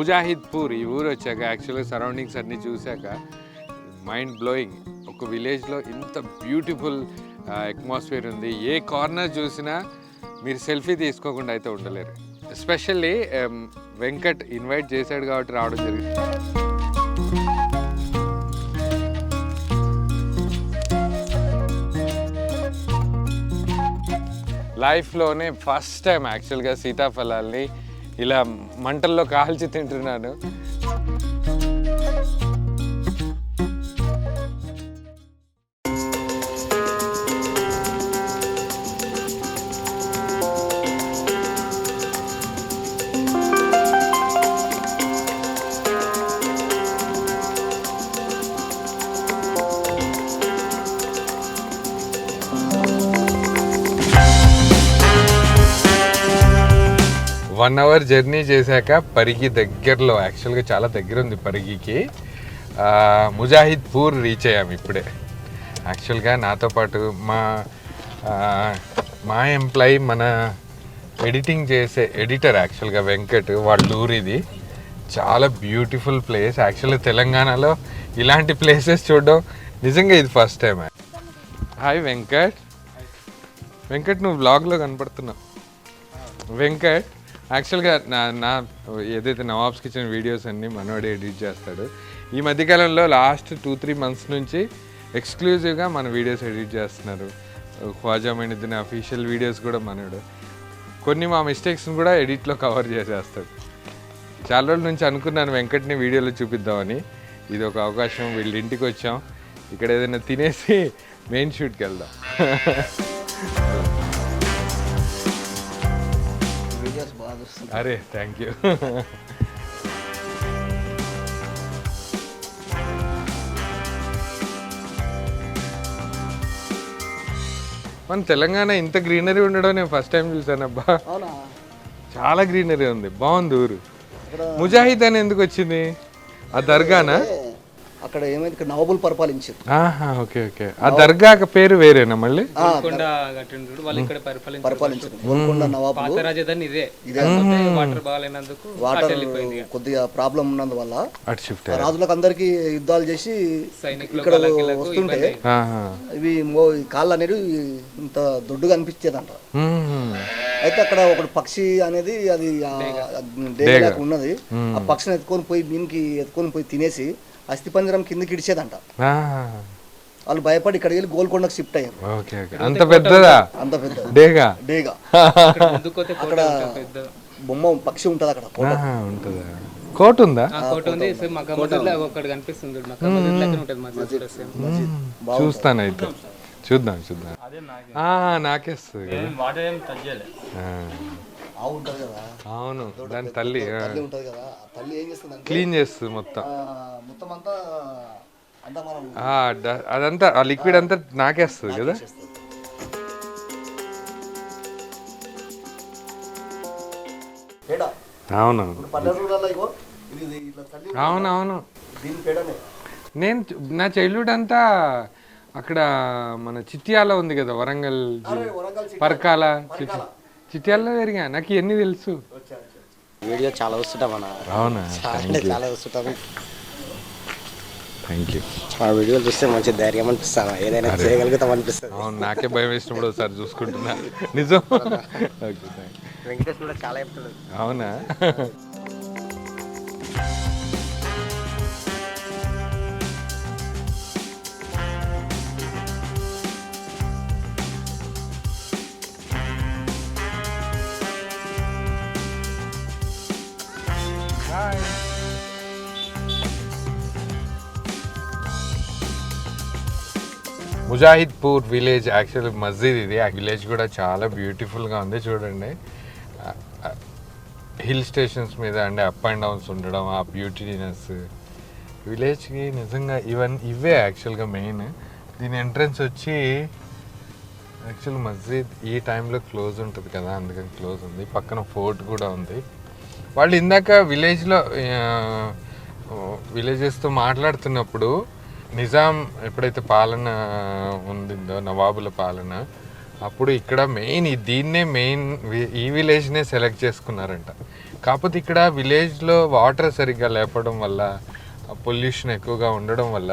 ముజాహిద్పూర్ ఈ ఊరు వచ్చాక యాక్చువల్గా సరౌండింగ్స్ అన్నీ చూశాక మైండ్ బ్లోయింగ్. ఒక విలేజ్లో ఇంత బ్యూటిఫుల్ అట్మాస్ఫియర్ ఉంది. ఏ కార్నర్ చూసినా మీరు సెల్ఫీ తీసుకోకుండా అయితే ఉండలేరు. ఎస్పెషల్లీ వెంకట్ ఇన్వైట్ చేశాడు కాబట్టి రావడం జరిగింది. లైఫ్లోనే ఫస్ట్ టైం యాక్చువల్గా సీతాఫలాల్ని ఇలా మంటల్లో కాల్చి తింటున్నాను. వన్ అవర్ జర్నీ చేశాక పరిగి దగ్గరలో, యాక్చువల్గా చాలా దగ్గర ఉంది పరిగికి, ముజాహిద్పూర్ రీచ్ అయ్యాము ఇప్పుడే. యాక్చువల్గా నాతో పాటు మా ఎంప్లాయీ, మన ఎడిటింగ్ చేసే ఎడిటర్ యాక్చువల్గా వెంకట్, వాళ్ళ ఊరిది. చాలా బ్యూటిఫుల్ ప్లేస్. యాక్చువల్గా తెలంగాణలో ఇలాంటి ప్లేసెస్ చూడడం నిజంగా ఇది first time. Hi Venkat. Venkat, నువ్వు బ్లాగ్లో కనపడుతున్నావు. వెంకట్ యాక్చువల్గా నా ఏదైతే నవాబ్స్కి ఇచ్చిన వీడియోస్ అన్నీ మనోడే ఎడిట్ చేస్తాడు. ఈ మధ్యకాలంలో లాస్ట్ 2-3 months నుంచి ఎక్స్క్లూజివ్గా మన వీడియోస్ ఎడిట్ చేస్తున్నారు. ఖ్వాజా మొయినుద్దీన్ అఫీషియల్ వీడియోస్ కూడా మనోడు. కొన్ని మా మిస్టేక్స్ని కూడా ఎడిట్లో కవర్ చేసేస్తాడు. చాలా రోజుల నుంచి అనుకున్నాను వెంకట్ని వీడియోలో చూపిద్దామని. ఇది ఒక అవకాశం. వీళ్ళ ఇంటికి వచ్చాం. ఇక్కడ ఏదైనా తినేసి మెయిన్ షూట్కి వెళ్దాం. అరే థ్యాంక్ యూ. మన తెలంగాణ ఇంత గ్రీనరీ ఉండడం నేను ఫస్ట్ టైం చూసాను అబ్బా. చాలా గ్రీనరీ ఉంది, బాగుంది ఊరు. ముజాహిద్ అని ఎందుకు వచ్చింది? ఆ దర్గానా? అక్కడ ఏమైంది, ఇక్కడ నవాబులు పరిపాలించారు. Okay okay. ఆ దర్గా పేరు వేరేనా మళ్ళీ? వాటర్ కొద్దిగా ప్రాబ్లం ఉన్నందువల్ల రాజులకు అందరికి యుద్ధాలు చేసి ఇక్కడ వస్తుంటే ఇవి కాళ్ళు అనేది ఇంత దొడ్డుగా అనిపించేదంట. అయితే అక్కడ ఒకటి పక్షి అనేది అది డేగా ఉన్నది. ఆ పక్షిని ఎత్తుకొని పోయి మీనికి ఎత్తుకొని పోయి తినేసి అస్థిపంజరం కిందకి ఇడిచేదంట. వాళ్ళు భయపడి ఇక్కడికి వెళ్ళి గోల్కొండకు షిఫ్ట్ అయ్యారు. అంత పెద్దదా? అంత పెద్ద డేగా. అక్కడ బొమ్మ పక్షి ఉంటది అక్కడ. కోట ఉందా? చూస్తాను అయితే. చూద్దాం. నాకేస్తుంది. అవును, దాని తల్లి క్లీన్ చేస్తుంది మొత్తం. అదంతా ఆ లిక్విడ్ అంతా నాకేస్తుంది కదా. అవునవును. నేను నా చైల్డ్హుడ్ అంతా అక్కడ మన చిట్యాల ఉంది కదా, వరంగల్ పరకాల చిట్యాలలో పెరిగా. నాకు ఇవన్నీ తెలుసు. వీడియో చాలా వస్తుంటాం అన్న. అవునా? చాలా వస్తుంటాం. Thank you. ఆ వీడియోలు చూస్తే మంచి ధైర్యం అనిపిస్తాను, ఏదైనా చేయగలుగుతాం అనిపిస్తుంది. అవును, నాకే భయం వేసినప్పుడు ఒకసారి చూసుకుంటున్నా. నిజం. వెంకటేష్ కూడా చాలా చెప్తాడు. అవునా? ముజాహిద్పూర్ విలేజ్ యాక్చువల్ మస్జిద్ ఇది. ఆ విలేజ్ కూడా చాలా బ్యూటిఫుల్గా ఉంది. చూడండి, హిల్ స్టేషన్స్ మీద అంటే అప్ అండ్ డౌన్స్ ఉండడం, ఆ బ్యూటీనెస్ విలేజ్కి నిజంగా ఇవే యాక్చువల్గా మెయిన్. దీని ఎంట్రన్స్ వచ్చి యాక్చువల్ మస్జిద్ ఈ టైంలో క్లోజ్ ఉంటుంది కదా, అందుకని క్లోజ్ ఉంది. పక్కన ఫోర్ట్ కూడా ఉంది. వాళ్ళు ఇందాక విలేజెస్తో మాట్లాడుతున్నప్పుడు నిజాం ఎప్పుడైతే పాలన ఉండిందో, నవాబుల పాలన, అప్పుడు ఇక్కడ దీన్నే మెయిన్ ఈ విలేజ్నే సెలెక్ట్ చేసుకున్నారంట. కాకపోతే ఇక్కడ విలేజ్లో వాటర్ సరిగ్గా లేపడం వల్ల, పొల్యూషన్ ఎక్కువగా ఉండడం వల్ల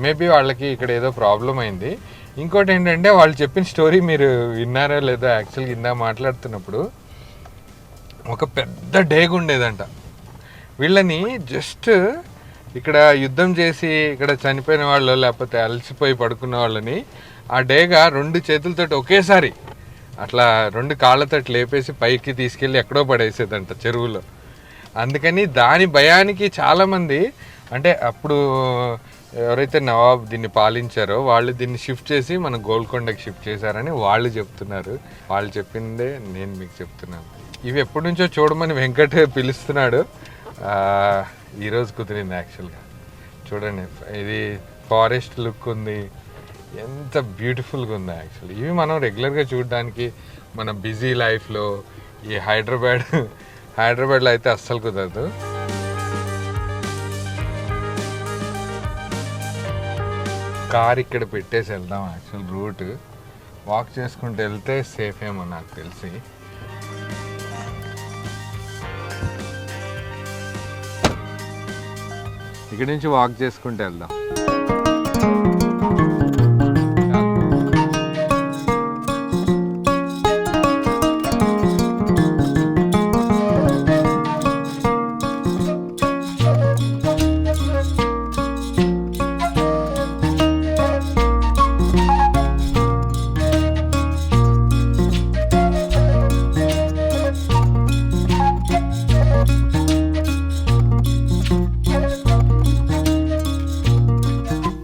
మేబీ వాళ్ళకి ఇక్కడ ఏదో ప్రాబ్లం అయింది. ఇంకోటి ఏంటంటే వాళ్ళు చెప్పిన స్టోరీ మీరు విన్నారో లేదో, యాక్చువల్గా ఇందా మాట్లాడుతున్నప్పుడు ఒక పెద్ద డేగ ఉండేదంట. వీళ్ళని జస్ట్ ఇక్కడ యుద్ధం చేసి ఇక్కడ చనిపోయిన వాళ్ళు లేకపోతే అలసిపోయి పడుకున్న వాళ్ళని ఆ డేగా 2 చేతులతోటి ఒకేసారి అట్లా 2 కాళ్ళతోటి లేపేసి పైకి తీసుకెళ్ళి ఎక్కడో పడేసేదంట చెరువులో. అందుకని దాని భయానికి చాలామంది, అంటే అప్పుడు ఎవరైతే నవాబ్ దీన్ని పాలించారో వాళ్ళు దీన్ని షిఫ్ట్ చేసి మన గోల్కొండకి షిఫ్ట్ చేశారని వాళ్ళు చెప్తున్నారు. వాళ్ళు చెప్పిందే నేను మీకు చెప్తున్నాను. ఇవి ఎప్పటి నుంచో చూడమని వెంకట్ పిలుస్తున్నాడు. ఈరోజు కుదిరింది యాక్చువల్గా. చూడండి, ఇది ఫారెస్ట్ లుక్ ఉంది, ఎంత బ్యూటిఫుల్గా ఉంది యాక్చువల్లీ. ఇవి మనం రెగ్యులర్గా చూడడానికి మన బిజీ లైఫ్లో ఈ హైదరాబాద్లో అయితే అస్సలు కుదరదు. కార్ ఇక్కడ పెట్టేసి వెళ్దాం. యాక్చువల్ రూట్ వాక్ చేసుకుంటూ వెళ్తే సేఫ్ ఏమో నాకు తెలిసి. ఇక్కడి నుంచి వాక్ చేసుకుంటూ వెళ్దాం.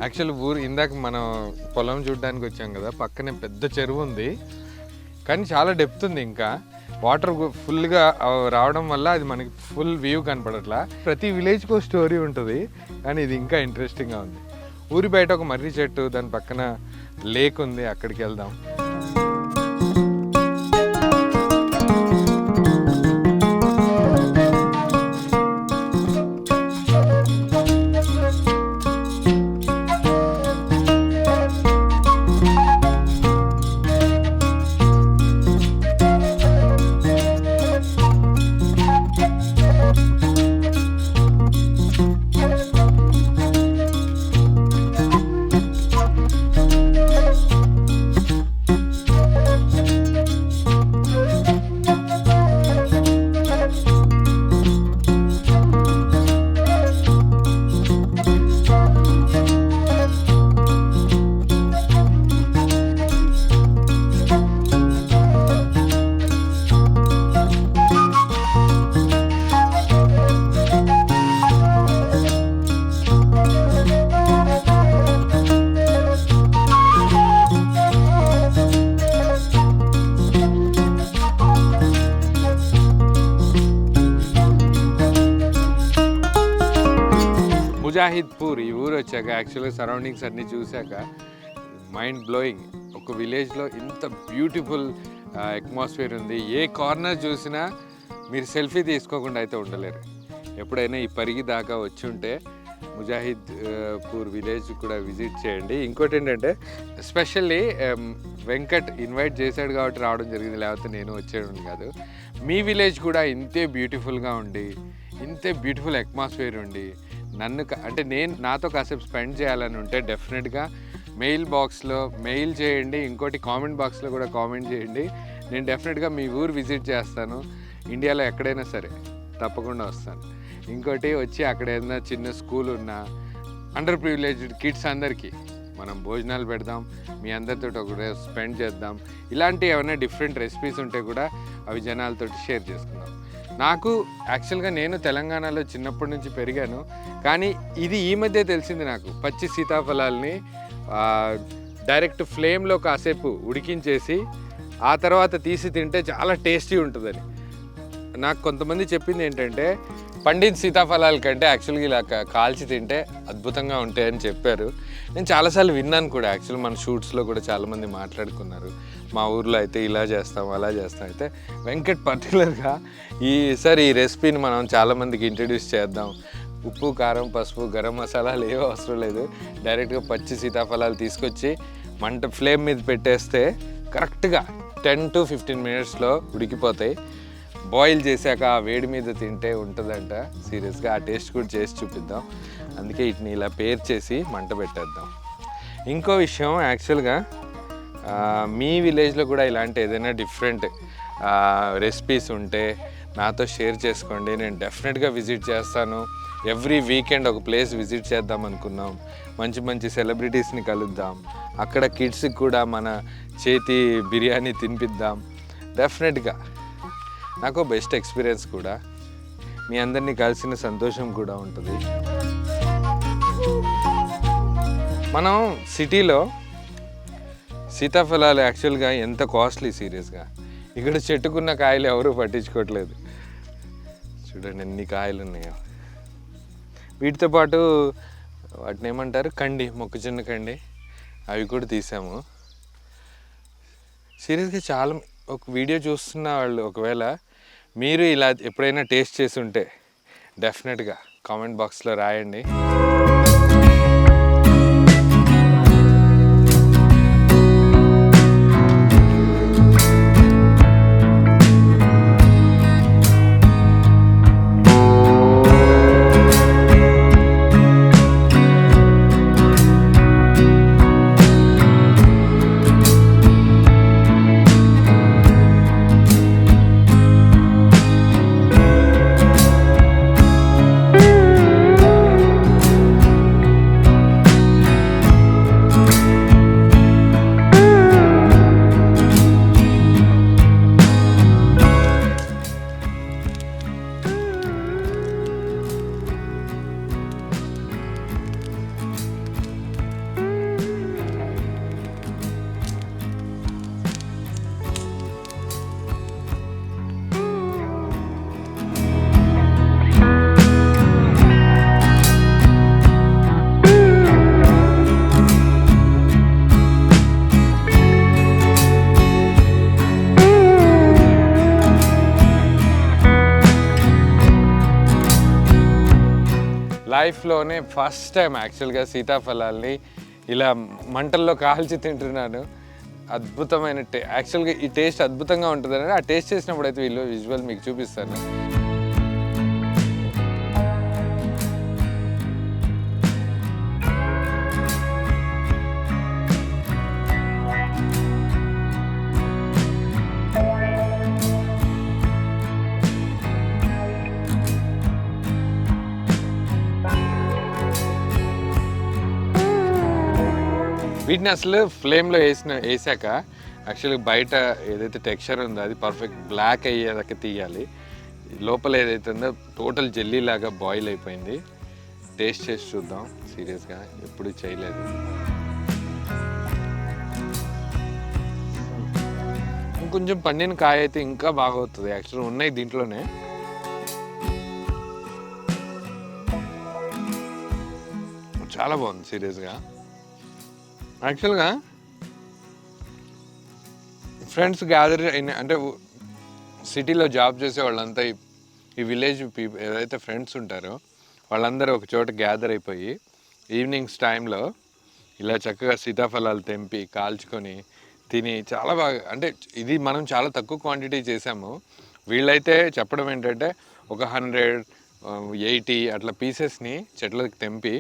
యాక్చువల్ ఊరు ఇందాక మనం పొలం చూడడానికి వచ్చాం కదా, పక్కనే పెద్ద చెరువు ఉంది, కానీ చాలా డెప్త్ ఉంది. ఇంకా వాటర్ ఫుల్గా రావడం వల్ల అది మనకి ఫుల్ వ్యూ కనపడట్లా. ప్రతి విలేజ్కి ఒక స్టోరీ ఉంటుంది, కానీ ఇది ఇంకా ఇంట్రెస్టింగ్గా ఉంది. ఊరి బయట ఒక మర్రి చెట్టు, దాని పక్కన లేక్ ఉంది, అక్కడికి వెళ్దాం. ముజాహిద్పూర్ ఈ ఊరు వచ్చాక యాక్చువల్గా సరౌండింగ్స్ అన్నీ చూశాక మైండ్ బ్లోయింగ్. ఒక విలేజ్లో ఇంత బ్యూటిఫుల్ అట్మాస్ఫియర్ ఉంది. ఏ కార్నర్ చూసినా మీరు సెల్ఫీ తీసుకోకుండా అయితే ఉండలేరు. ఎప్పుడైనా ఈ పరిగి దాకా వచ్చి ఉంటే ముజాహిద్పూర్ విలేజ్ కూడా విజిట్ చేయండి. ఇంకోటి ఏంటంటే ఎస్పెషల్లీ వెంకట్ ఇన్వైట్ చేశాడు కాబట్టి రావడం జరిగింది, లేకపోతే నేను వచ్చేయడం కాదు. మీ విలేజ్ కూడా ఇంతే బ్యూటిఫుల్గా ఉండి, ఇంతే బ్యూటిఫుల్ అట్మాస్ఫియర్ ఉండి, నాతో కాసేపు స్పెండ్ చేయాలని ఉంటే డెఫినెట్గా మెయిల్ బాక్స్లో మెయిల్ చేయండి. ఇంకోటి కామెంట్ బాక్స్లో కూడా కామెంట్ చేయండి. నేను డెఫినెట్గా మీ ఊరు విజిట్ చేస్తాను. ఇండియాలో ఎక్కడైనా సరే తప్పకుండా వస్తాను. ఇంకోటి వచ్చి అక్కడ ఏదైనా చిన్న స్కూల్ ఉన్నా అండర్ ప్రివిలేజ్డ్ కిడ్స్ అందరికీ మనం భోజనాలు పెడదాం, మీ అందరితో ఒక స్పెండ్ చేద్దాం. ఇలాంటి ఏమైనా డిఫరెంట్ రెసిపీస్ ఉంటే కూడా అవి జనాలతో షేర్ చేసుకుందాం. నాకు యాక్చువల్గా నేను తెలంగాణలో చిన్నప్పటి నుంచి పెరిగాను, కానీ ఇది ఈ మధ్య తెలిసింది నాకు. పచ్చి సీతాఫలాల్ని డైరెక్ట్ ఫ్లేమ్లో కాసేపు ఉడికించేసి ఆ తర్వాత తీసి తింటే చాలా టేస్టీ ఉంటుందని. నాకు కొంతమంది చెప్పింది ఏంటంటే పండిత సీతాఫలాల కంటే యాక్చువల్గా ఇలా కాల్చి తింటే అద్భుతంగా ఉంటాయని చెప్పారు. నేను చాలాసార్లు విన్నాను కూడా. యాక్చువల్ మన షూట్స్లో కూడా చాలామంది మాట్లాడుకున్నారు, మా ఊర్లో అయితే ఇలా చేస్తాం అలా చేస్తాం. అయితే వెంకట్ పర్టికులర్గా ఈసారి ఈ రెసిపీని మనం చాలామందికి ఇంట్రడ్యూస్ చేద్దాం. ఉప్పు, కారం, పసుపు, గరం మసాలాలు ఏవో అవసరం లేదు. డైరెక్ట్గా పచ్చి సీతాఫలాలు తీసుకొచ్చి మంట ఫ్లేమ్ మీద పెట్టేస్తే కరెక్ట్గా 10 to 15 minutesలో ఉడికిపోతాయి. బాయిల్ చేశాక ఆ వేడి మీద తింటే ఉంటుందంట సీరియస్గా. ఆ టేస్ట్ కూడా చేసి చూపిద్దాం. అందుకే వీటిని ఇలా పేర్ చేసి మంట పెట్టేద్దాం. ఇంకో విషయం, యాక్చువల్గా మీ విలేజ్లో కూడా ఇలాంటి ఏదైనా డిఫరెంట్ రెసిపీస్ ఉంటే నాతో షేర్ చేసుకోండి. నేను డెఫినెట్గా విజిట్ చేస్తాను. ఎవ్రీ వీకెండ్ ఒక ప్లేస్ విజిట్ చేద్దాం అనుకున్నాం. మంచి మంచి సెలబ్రిటీస్ని కలుద్దాం. అక్కడ కిడ్స్కి కూడా మన చేతి బిర్యానీ తినిపిద్దాం. డెఫినెట్గా నాకు బెస్ట్ ఎక్స్పీరియన్స్ కూడా, మీ అందరినీ కలిసిన సంతోషం కూడా ఉంటుంది. మనం సిటీలో సీతాఫలాలు యాక్చువల్గా ఎంత కాస్ట్లీ సీరియస్గా. ఇక్కడ చెట్టుకున్న కాయలు ఎవరు పట్టించుకోవట్లేదు. చూడండి ఎన్ని కాయలు ఉన్నాయో. వీటితో పాటు వాటిని ఏమంటారు, కండి, మొక్కజొన్న కండి, అవి కూడా తీసాము. సీరియస్గా చాలా ఒక వీడియో చూస్తున్న వాళ్ళు ఒకవేళ మీరు ఇలా ఎప్పుడైనా టేస్ట్ చేసి ఉంటే డెఫినెట్గా కామెంట్ బాక్స్లో రాయండి. లైఫ్లోనే ఫస్ట్ టైం యాక్చువల్గా సీతాఫలాల్ని ఇలా మంటల్లో కాల్చి తింటున్నాను. అద్భుతమైన యాక్చువల్గా ఈ టేస్ట్ అద్భుతంగా ఉంటుందని ఆ టేస్ట్ చేసినప్పుడు అయితే వీళ్ళు విజువల్ మీకు చూపిస్తాను. వీటిని అసలు ఫ్లేమ్లో వేసాక యాక్చువల్గా బయట ఏదైతే టెక్స్చర్ ఉందో అది పర్ఫెక్ట్ బ్లాక్ అయ్యేదాకా తీయాలి. లోపల ఏదైతే ఉందో టోటల్ జెల్లీ లాగా బాయిల్ అయిపోయింది. టేస్ట్ చేసి చూద్దాం. సీరియస్గా ఎప్పుడు చేయలేదు. ఇంకొంచెం పండిన కాయ అయితే ఇంకా బాగా అవుతుంది. యాక్చువల్గా ఉన్నాయి దీంట్లోనే. చాలా బాగుంది సీరియస్గా. యాక్చువల్గా ఫ్రెండ్స్ గ్యాదర్ అయిన అంటే సిటీలో జాబ్ చేసే వాళ్ళంతా ఈ విలేజ్ పీపుల్ ఏదైతే ఫ్రెండ్స్ ఉంటారో వాళ్ళందరూ ఒక చోట గ్యాదర్ అయిపోయి ఈవినింగ్స్ టైంలో ఇలా చక్కగా సీతాఫలాలు తెంపి కాల్చుకొని తిని చాలా బాగా, అంటే ఇది మనం చాలా తక్కువ క్వాంటిటీ చేసాము. వీళ్ళైతే చెప్పడం ఏంటంటే ఒక 180 అట్లా పీసెస్ని చెట్లకు తెంపి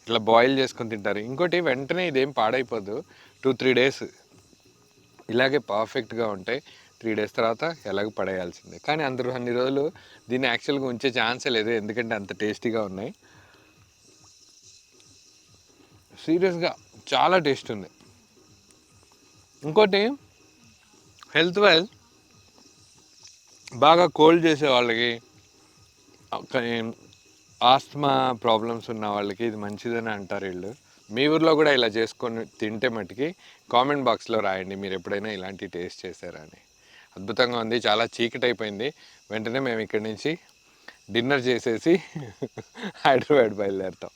ఇట్లా బాయిల్ చేసుకొని తింటారు. ఇంకోటి వెంటనే ఇదేం పాడైపోదు. 2-3 డేస్ ఇలాగే పర్ఫెక్ట్గా ఉంటాయి. 3 డేస్ తర్వాత ఎలాగ పడేయాల్సిందే. కానీ అన్ని రోజులు దీన్ని యాక్చువల్గా ఉంచే ఛాన్సే లేదు, ఎందుకంటే అంత టేస్టీగా ఉన్నాయి. సీరియస్గా చాలా టేస్ట్ ఉంది. ఇంకోటి హెల్త్ వైజ్ బాగా కోల్డ్ చేసే వాళ్ళకి, ఆస్తమా ప్రాబ్లమ్స్ ఉన్న వాళ్ళకి ఇది మంచిదని అంటారు వీళ్ళు. మీ ఊర్లో కూడా ఇలా చేసుకొని తింటే మట్టుకి కామెంట్ బాక్స్లో రాయండి మీరు ఎప్పుడైనా ఇలాంటి టేస్ట్ చేశారా అని. అద్భుతంగా ఉంది. చాలా చీకటి అయిపోయింది. వెంటనే మేము ఇక్కడి నుంచి డిన్నర్ చేసేసి హైదరాబాద్ బయలుదేరుతాం.